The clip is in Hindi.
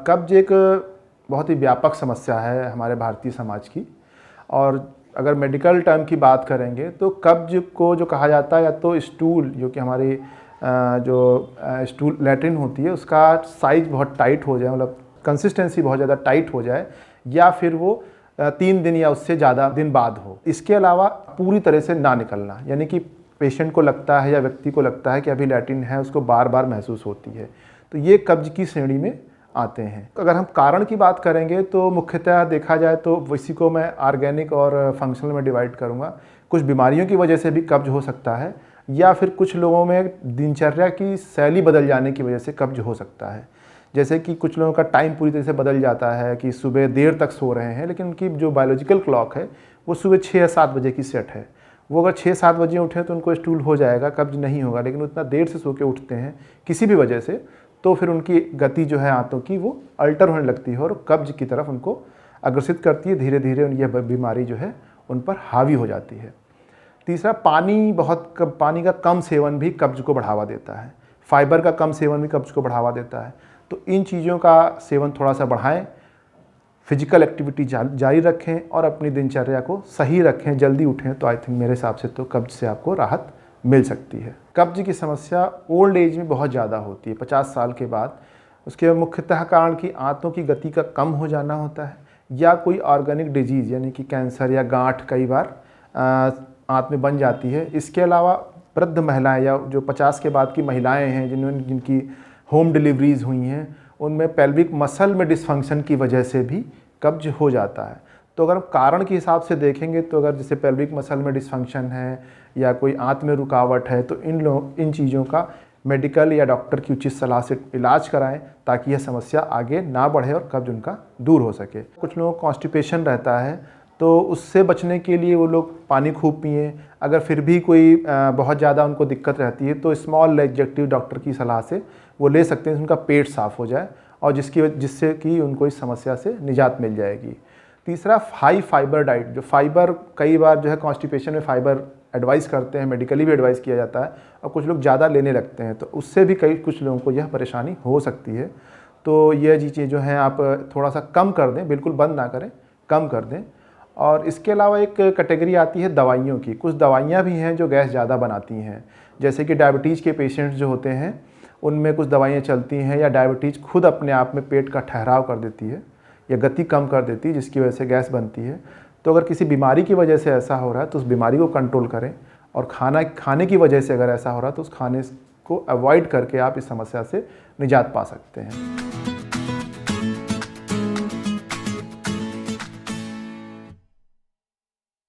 कब्ज एक बहुत ही व्यापक समस्या है हमारे भारतीय समाज की। और अगर मेडिकल टर्म की बात करेंगे तो कब्ज को जो कहा जाता है, या तो स्टूल जो कि हमारी स्टूल लैट्रिन होती है उसका साइज़ बहुत टाइट हो जाए, मतलब कंसिस्टेंसी बहुत ज़्यादा टाइट हो जाए, या फिर वो 3 दिन या उससे ज़्यादा दिन बाद हो। इसके अलावा पूरी तरह से ना निकलना, यानी कि पेशेंट को लगता है या व्यक्ति को लगता है कि अभी लैट्रिन है, उसको बार बार महसूस होती है, तो ये कब्ज की श्रेणी में आते हैं। अगर हम कारण की बात करेंगे तो मुख्यतः देखा जाए तो इसी को मैं ऑर्गेनिक और फंक्शनल में डिवाइड करूँगा। कुछ बीमारियों की वजह से भी कब्ज हो सकता है, या फिर कुछ लोगों में दिनचर्या की शैली बदल जाने की वजह से कब्ज हो सकता है। जैसे कि कुछ लोगों का टाइम पूरी तरह से बदल जाता है कि सुबह देर तक सो रहे हैं, लेकिन उनकी जो बायोलॉजिकल क्लॉक है वो सुबह 6 या 7 बजे की सेट है। वो अगर 6-7 बजे उठे तो उनको स्टूल हो जाएगा, कब्ज नहीं होगा। लेकिन उतना देर से सो के उठते हैं किसी भी वजह से, तो फिर उनकी गति जो है आंतों की वो अल्टर होने लगती है और कब्ज की तरफ उनको अग्रसित करती है। धीरे धीरे यह बीमारी जो है उन पर हावी हो जाती है। तीसरा, पानी का कम सेवन भी कब्ज को बढ़ावा देता है। फाइबर का कम सेवन भी कब्ज को बढ़ावा देता है। तो इन चीज़ों का सेवन थोड़ा सा बढ़ाएं, फिजिकल एक्टिविटी जारी रखें और अपनी दिनचर्या को सही रखें, जल्दी उठें, तो आई थिंक मेरे हिसाब से तो कब्ज से आपको राहत मिल सकती है। कब्ज की समस्या ओल्ड एज में बहुत ज़्यादा होती है, 50 साल के बाद। उसके मुख्यतः कारण कि आंतों की गति का कम हो जाना होता है, या कोई ऑर्गेनिक डिजीज़ यानी कि कैंसर या गांठ कई बार आंत में बन जाती है। इसके अलावा वृद्ध महिलाएं या जो 50 के बाद की महिलाएं हैं जिनकी होम डिलीवरीज हुई हैं, उनमें पेल्विक मसल में डिसफंक्शन की वजह से भी कब्ज हो जाता है। तो अगर कारण के हिसाब से देखेंगे तो अगर जैसे पेल्विक मसल में डिसफंक्शन है या कोई आंत में रुकावट है, तो इन चीज़ों का मेडिकल या डॉक्टर की उचित सलाह से इलाज कराएं, ताकि यह समस्या आगे ना बढ़े और कब्ज उनका दूर हो सके। कुछ लोगों को कॉन्स्टिपेशन रहता है, तो उससे बचने के लिए वो लोग पानी खूब पिएं। अगर फिर भी कोई बहुत ज़्यादा उनको दिक्कत रहती है तो स्मॉल लैक्सेटिव डॉक्टर की सलाह से वो ले सकते हैं, उनका पेट साफ़ हो जाए और जिससे कि उनको इस समस्या से निजात मिल जाएगी। तीसरा, हाई फाइबर डाइट। जो फाइबर कई बार जो है कॉन्स्टिपेशन में फाइबर एडवाइस करते हैं, मेडिकली भी एडवाइस किया जाता है, और कुछ लोग ज़्यादा लेने लगते हैं, तो उससे भी कुछ लोगों को यह परेशानी हो सकती है। तो यह चीज़ें जो हैं आप थोड़ा सा कम कर दें, बिल्कुल बंद ना करें, कम कर दें। और इसके अलावा एक कैटेगरी आती है दवाइयों की। कुछ दवाइयाँ भी हैं जो गैस ज़्यादा बनाती हैं, जैसे कि डायबिटीज़ के पेशेंट्स जो होते हैं उनमें कुछ दवाइयाँ चलती हैं, या डायबिटीज़ खुद अपने आप में पेट का ठहराव कर देती है या गति कम कर देती है, जिसकी वजह से गैस बनती है। तो अगर किसी बीमारी की वजह से ऐसा हो रहा है तो उस बीमारी को कंट्रोल करें, और खाने की वजह से अगर ऐसा हो रहा है तो उस खाने को अवॉइड करके आप इस समस्या से निजात पा सकते हैं।